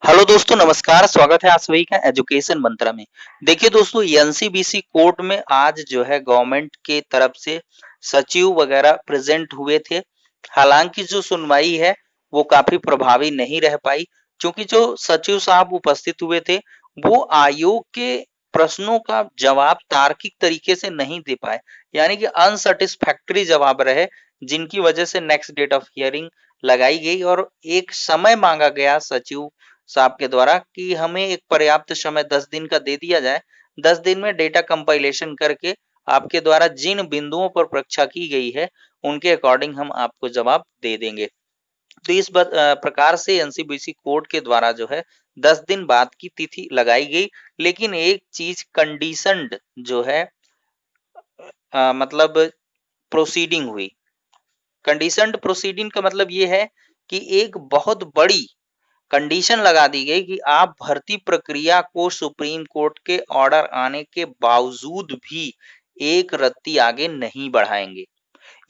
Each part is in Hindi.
हेलो दोस्तों, नमस्कार। स्वागत है आप सभी का एजुकेशन मंत्रा में। देखिए दोस्तों, एनसीबीसी कोर्ट में आज जो है गवर्नमेंट के तरफ से सचिव वगैरह प्रेजेंट हुए थे। हालांकि जो सुनवाई है वो काफी प्रभावी नहीं रह पाई, क्योंकि जो सचिव साहब उपस्थित हुए थे वो आयोग के प्रश्नों का जवाब तार्किक तरीके से नहीं दे पाए, यानी कि अनसेटिस्फैक्टरी जवाब रहे, जिनकी वजह से नेक्स्ट डेट ऑफ हियरिंग लगाई गई और एक समय मांगा गया सचिव साहब के द्वारा कि हमें एक पर्याप्त समय 10 दिन का दे दिया जाए। 10 दिन में डेटा कंपाइलेशन करके आपके द्वारा जिन बिंदुओं पर परीक्षा की गई है उनके अकॉर्डिंग हम आपको जवाब दे देंगे। तो इस प्रकार से एनसीबीसी कोर्ट के द्वारा जो है 10 दिन बाद की तिथि लगाई गई। लेकिन एक चीज कंडीशनड जो है मतलब प्रोसीडिंग हुई। कंडीशनड प्रोसीडिंग का मतलब ये है कि एक बहुत बड़ी कंडीशन लगा दी गई कि आप भर्ती प्रक्रिया को सुप्रीम कोर्ट के ऑर्डर आने के बावजूद भी एक रत्ती आगे नहीं बढ़ाएंगे।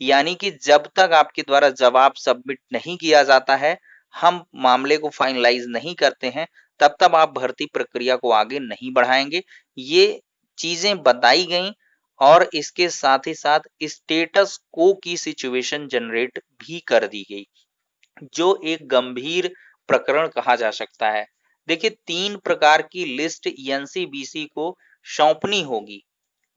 यानी कि जब तक आपके द्वारा जवाब सबमिट नहीं किया जाता है, हम मामले को फाइनलाइज नहीं करते हैं, तब तक आप भर्ती प्रक्रिया को आगे नहीं बढ़ाएंगे। ये चीजें बताई गई और इसके साथ ही साथ स्टेटस को की सिचुएशन जनरेट भी कर दी गई, जो एक गंभीर प्रकरण कहा जा सकता है। देखिए, 3 प्रकार की लिस्ट एनसीबीसी को सौंपनी होगी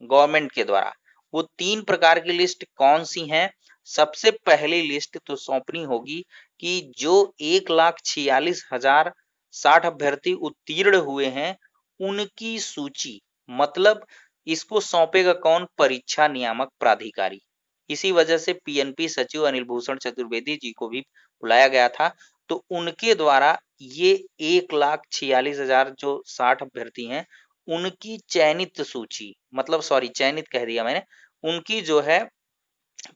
गवर्नमेंट के द्वारा। वो 3 प्रकार की लिस्ट कौन सी हैं? सबसे पहली लिस्ट तो सौंपनी होगी कि जो 1,46,060 अभ्यर्थी उत्तीर्ण हुए हैं, उनकी सूची। मतलब इसको सौंपेगा कौन? परीक्षा नियामक प्राधिकारी। इसी वजह से पीएनपी सचिव अनिल भूषण चतुर्वेदी जी को भी बुलाया गया था। तो उनके द्वारा ये 1,46,000 जो 60 अभ्यर्थी हैं, उनकी चयनित सूची, मतलब सॉरी चयनित कह दिया मैंने, उनकी जो है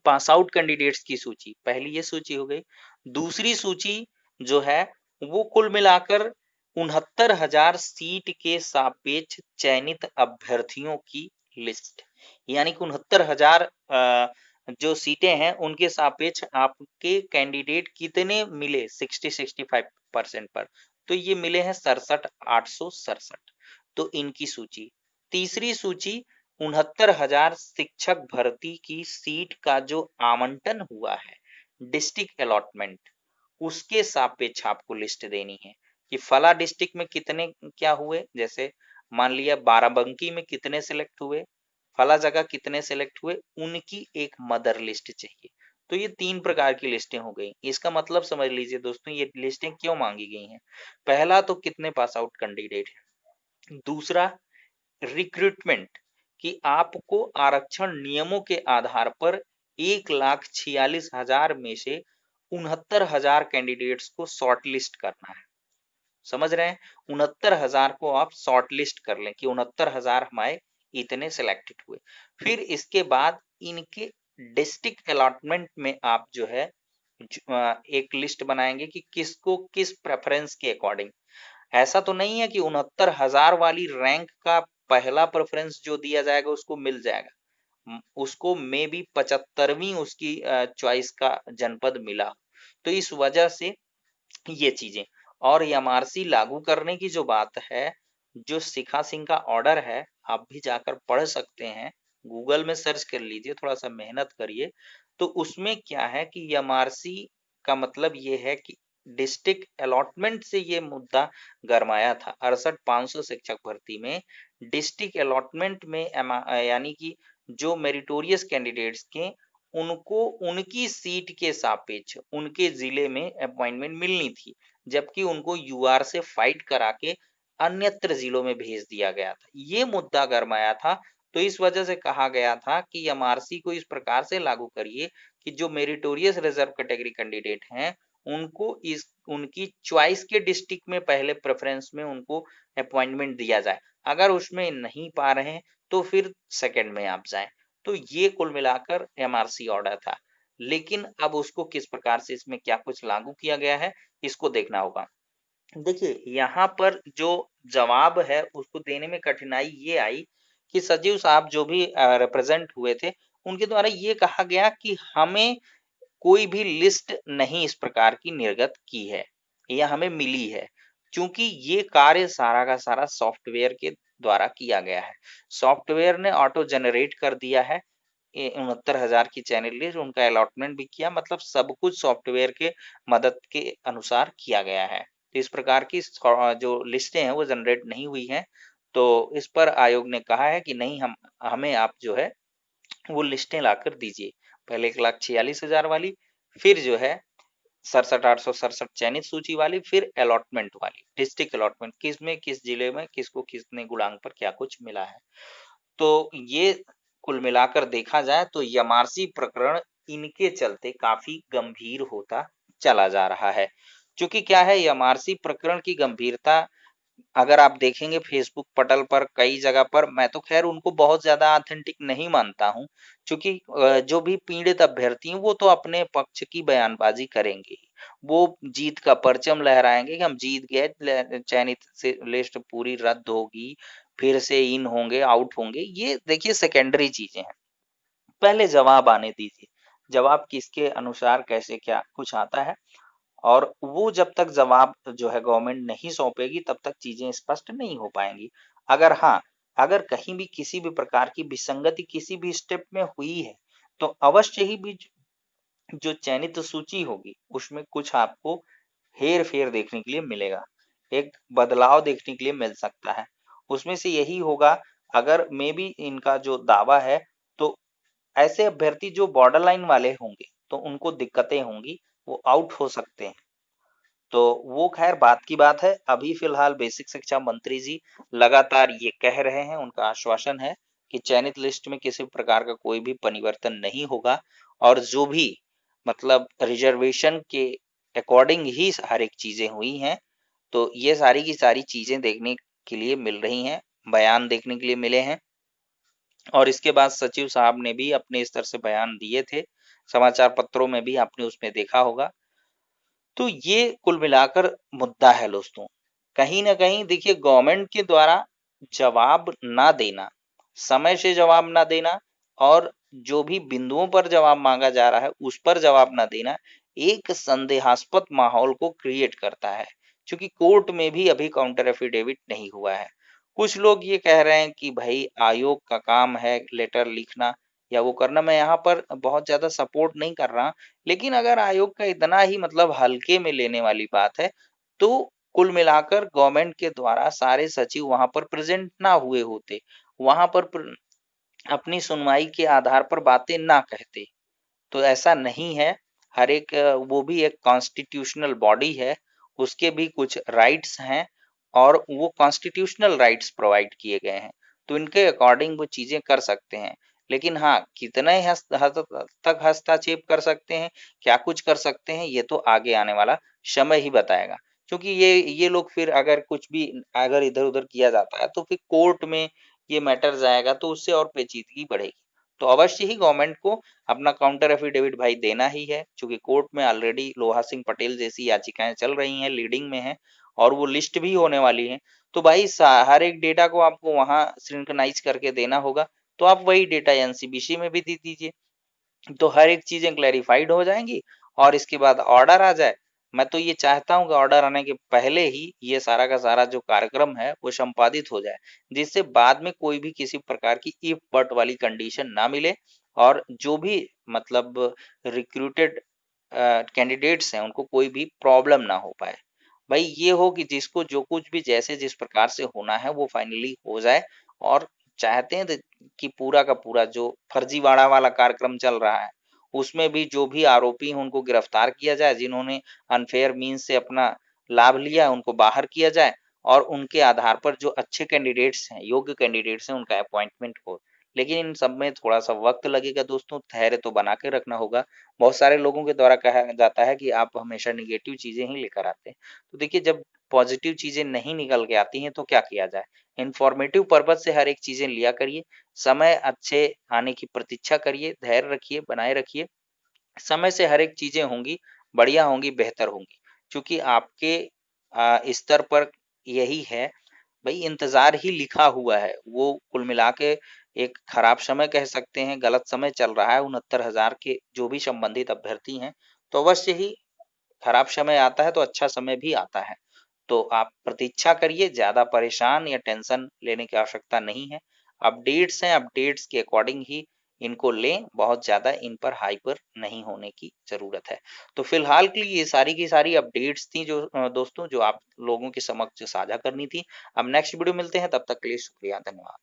पास आउट कैंडिडेट्स की सूची, पहली ये सूची हो गई। दूसरी सूची जो है वो कुल मिलाकर 69,000 सीट के सापेक्ष चयनित अभ्यर्थियों की लिस्ट, यानी कि 69,000 जो सीटें हैं उनके सापेक्ष आपके कैंडिडेट कितने मिले 60-65% पर, तो ये मिले हैं 67,867। तो इनकी सूची। तीसरी सूची 69,000 शिक्षक भर्ती की सीट का जो आवंटन हुआ है डिस्ट्रिक्ट अलॉटमेंट, उसके सापेक्ष आपको लिस्ट देनी है कि फला डिस्ट्रिक्ट में कितने क्या हुए। जैसे मान लिया बाराबंकी में कितने सिलेक्ट हुए, फला जगह कितने सिलेक्ट हुए, उनकी एक मदर लिस्ट चाहिए। तो ये 3 प्रकार की लिस्टें हो गई। इसका मतलब समझ लीजिए दोस्तों, ये लिस्टें क्यों मांगी गई हैं। पहला तो कितने पास आउट कैंडिडेट हैं। दूसरा रिक्रूटमेंट, कि आपको आरक्षण नियमों के आधार पर 1,46,000 में से 69,000 कैंडिडेट्स को शॉर्ट लिस्ट करना है। समझ रहे हैं? 69,000 को आप शॉर्ट लिस्ट कर लें कि 69,000 हमारे इतने सिलेक्टेड हुए। फिर इसके बाद इनके डिस्ट्रिक्ट अलॉटमेंट में आप जो है एक लिस्ट बनाएंगे कि किसको किस प्रेफरेंस के अकॉर्डिंग। ऐसा तो नहीं है कि 69,000 वाली रैंक का पहला प्रेफरेंस जो दिया जाएगा उसको मिल जाएगा। उसको मे बी 75वीं उसकी चॉइस का जनपद मिला। तो इस वजह से ये चीजें, और एमआरसी लागू करने की जो बात है, जो शिखा सिंह का ऑर्डर है, आप भी जाकर पढ़ सकते हैं, गूगल में सर्च कर लीजिए, थोड़ा सा मेहनत करिए। तो उसमें क्या है कि एमआरसी का मतलब ये है कि डिस्ट्रिक्ट अलॉटमेंट से ये मुद्दा गरमाया था। 68,500 शिक्षक भर्ती में डिस्ट्रिक्ट अलॉटमेंट में यानी कि जो मेरिटोरियस कैंडिडेट्स के, उनको उनकी सीट के सापेक्ष उनके जिले में अपॉइंटमेंट मिलनी थी, जबकि उनको यूआर से फाइट करा के अन्यत्र जिलों में भेज दिया गया था। ये मुद्दा गरमाया था। तो इस वजह से कहा गया था कि एमआरसी को इस प्रकार से लागू करिए कि जो मेरिटोरियस रिजर्व कैटेगरी कैंडिडेट हैं, उनको इस उनकी चॉइस के डिस्ट्रिक्ट में पहले प्रेफरेंस में उनको अपॉइंटमेंट दिया जाए। अगर उसमें नहीं पा रहे हैं तो फिर सेकंड में आप जाएं। तो ये कुल मिलाकर एमआरसी ऑर्डर था। लेकिन अब उसको किस प्रकार से इसमें क्या कुछ लागू किया गया है, इसको देखना होगा। देखिए, यहाँ पर जो जवाब है उसको देने में कठिनाई ये आई कि सचिव साहब जो भी रिप्रेजेंट हुए थे, उनके द्वारा ये कहा गया कि हमें कोई भी लिस्ट नहीं इस प्रकार की निर्गत की है या हमें मिली है। क्योंकि ये कार्य सारा का सारा सॉफ्टवेयर के द्वारा किया गया है। सॉफ्टवेयर ने ऑटो जनरेट कर दिया है 69,000 की चैनल लिस्ट, उनका अलॉटमेंट भी किया, मतलब सब कुछ सॉफ्टवेयर के मदद के अनुसार किया गया है। तो इस प्रकार की जो लिस्टें हैं वो जनरेट नहीं हुई हैं। तो इस पर आयोग ने कहा है कि नहीं, हमें आप जो है वो लिस्टें लाकर दीजिए। पहले 1,46,000 वाली, फिर जो है 67,867 चयनित सूची वाली, फिर अलॉटमेंट वाली, डिस्ट्रिक्ट अलॉटमेंट, किस में किस जिले में किसको कितने गुणांक पर क्या कुछ मिला है। तो ये कुल मिलाकर देखा जाए तो यमारसी प्रकरण इनके चलते काफी गंभीर होता चला जा रहा है। क्योंकि क्या है, यमारसी प्रकरण की गंभीरता अगर आप देखेंगे फेसबुक पटल पर कई जगह पर, मैं तो खैर उनको बहुत ज्यादा ऑथेंटिक नहीं मानता हूं, क्योंकि जो भी पीड़ित अभ्यर्थी हैं वो तो अपने पक्ष की बयानबाजी करेंगे ही। वो जीत का परचम लहराएंगे कि हम जीत गए, चयनित से लिस्ट पूरी रद्द होगी, फिर से इन होंगे आउट होंगे, ये देखिए सेकेंडरी चीजें हैं। पहले जवाब आने दीजिए, जवाब किसके अनुसार कैसे क्या कुछ आता है, और वो जब तक जवाब जो है गवर्नमेंट नहीं सौंपेगी तब तक चीजें स्पष्ट नहीं हो पाएंगी। अगर हाँ, अगर कहीं भी किसी भी प्रकार की विसंगति किसी भी स्टेप में हुई है तो अवश्य ही भी जो चयनित सूची होगी उसमें कुछ आपको हेर फेर देखने के लिए मिलेगा, एक बदलाव देखने के लिए मिल सकता है। उसमें से यही होगा, अगर मे बी इनका जो दावा है, तो ऐसे अभ्यर्थी जो बॉर्डर लाइन वाले होंगे तो उनको दिक्कतें होंगी, वो आउट हो सकते हैं। तो वो खैर बात की बात है। अभी फिलहाल बेसिक शिक्षा मंत्री जी लगातार ये कह रहे हैं, उनका आश्वासन है कि चयनित लिस्ट में किसी प्रकार का कोई भी परिवर्तन नहीं होगा, और जो भी मतलब रिजर्वेशन के अकॉर्डिंग ही हर एक चीजें हुई हैं। तो ये सारी की सारी चीजें देखने के लिए मिल रही हैं, बयान देखने के लिए मिले हैं। और इसके बाद सचिव साहब ने भी अपने स्तर से बयान दिए थे, समाचार पत्रों में भी आपने उसमें देखा होगा। तो ये कुल मिलाकर मुद्दा है दोस्तों। कहीं ना कहीं देखिए, गवर्नमेंट के द्वारा जवाब ना देना, समय से जवाब ना देना, और जो भी बिंदुओं पर जवाब मांगा जा रहा है उस पर जवाब ना देना, एक संदेहास्पद माहौल को क्रिएट करता है। क्योंकि कोर्ट में भी अभी काउंटर एफिडेविट नहीं हुआ है। कुछ लोग ये कह रहे हैं कि भाई आयोग का काम है लेटर लिखना या वो करना, मैं यहाँ पर बहुत ज्यादा सपोर्ट नहीं कर रहा। लेकिन अगर आयोग का इतना ही मतलब हल्के में लेने वाली बात है, तो कुल मिलाकर गवर्नमेंट के द्वारा सारे सचिव वहां पर प्रेजेंट ना हुए होते, वहां पर अपनी सुनवाई के आधार पर बातें ना कहते। तो ऐसा नहीं है। हर एक वो भी एक कॉन्स्टिट्यूशनल बॉडी है, उसके भी कुछ राइट्स हैं, और वो कॉन्स्टिट्यूशनल राइट्स प्रोवाइड किए गए हैं। तो इनके अकॉर्डिंग वो चीजें कर सकते हैं। लेकिन हाँ, कितने हद तक हस्तक्षेप कर सकते हैं, क्या कुछ कर सकते हैं, ये तो आगे आने वाला समय ही बताएगा। क्योंकि ये लोग फिर अगर कुछ भी अगर इधर उधर किया जाता है तो फिर कोर्ट में ये मैटर जाएगा, तो उससे और पेचीदगी बढ़ेगी। तो अवश्य ही गवर्नमेंट को अपना काउंटर एफिडेविट भाई देना ही है, क्योंकि कोर्ट में ऑलरेडी लोहा सिंह पटेल जैसी याचिकाएं चल रही हैं, लीडिंग में हैं, और वो लिस्ट भी होने वाली है। तो भाई हर एक डेटा को आपको वहां सिंक्रोनाइज करके देना होगा, तो आप वही डेटा एनसीबीसी में भी दे दीजिए, तो हर एक चीजें क्लैरिफाइड हो जाएंगी, और इसके बाद ऑर्डर आ जाए। मैं तो ये चाहता हूँ कि ऑर्डर आने के पहले ही ये सारा का सारा जो कार्यक्रम है वो संपादित हो जाए, जिससे बाद में कोई भी किसी प्रकार की इफ बट वाली कंडीशन ना मिले, और जो भी मतलब रिक्रूटेड कैंडिडेट्स हैं उनको कोई भी प्रॉब्लम ना हो पाए। भाई ये हो कि जिसको जो कुछ भी जैसे जिस प्रकार से होना है वो फाइनली हो जाए। और चाहते हैं कि पूरा का पूरा जो फर्जीवाड़ा वाला कार्यक्रम चल रहा है उसमें भी जो भी आरोपी हैं उनको गिरफ्तार किया जाए, जिन्होंने अनफेयर मीन्स से अपना लाभ लिया है उनको बाहर किया जाए, और उनके आधार पर जो अच्छे कैंडिडेट्स हैं, योग्य कैंडिडेट्स हैं, उनका अपॉइंटमेंट हो। लेकिन इन सब में थोड़ा सा वक्त लगेगा दोस्तों, धैर्य तो बना के रखना होगा। बहुत सारे लोगों के द्वारा कहा जाता है कि आप हमेशा निगेटिव चीजें ही लेकर आते हैं। तो देखिए, जब पॉजिटिव चीजें नहीं निकल के आती हैं तो क्या किया जाए, इंफॉर्मेटिव पर्पज से हर एक चीजें लिया करिए, समय अच्छे आने की प्रतीक्षा करिए, धैर्य रखिए, बनाए रखिए। समय से हर एक चीजें होंगी, बढ़िया होंगी, बेहतर होंगी। क्योंकि आपके स्तर पर यही है भाई, इंतजार ही लिखा हुआ है। वो कुल मिला के एक खराब समय कह सकते हैं, गलत समय चल रहा है 69,000 के जो भी संबंधित अभ्यर्थी हैं। तो अवश्य ही खराब समय आता है तो अच्छा समय भी आता है। तो आप प्रतीक्षा करिए, ज़्यादा परेशान या टेंशन लेने की आवश्यकता नहीं है। अपडेट्स हैं, अपडेट्स के अकॉर्डिंग ही इनको लें, बहुत ज़्यादा इन पर हाइपर नहीं होने की ज़रूरत है। तो फिलहाल के लिए ये सारी की सारी अपडेट्स थी जो दोस्तों जो आप लोगों के समक्ष साझा करनी थी। अब नेक्स्ट वीडियो मिलते हैं, तब तक के लिए शुक्रिया, धन्यवाद।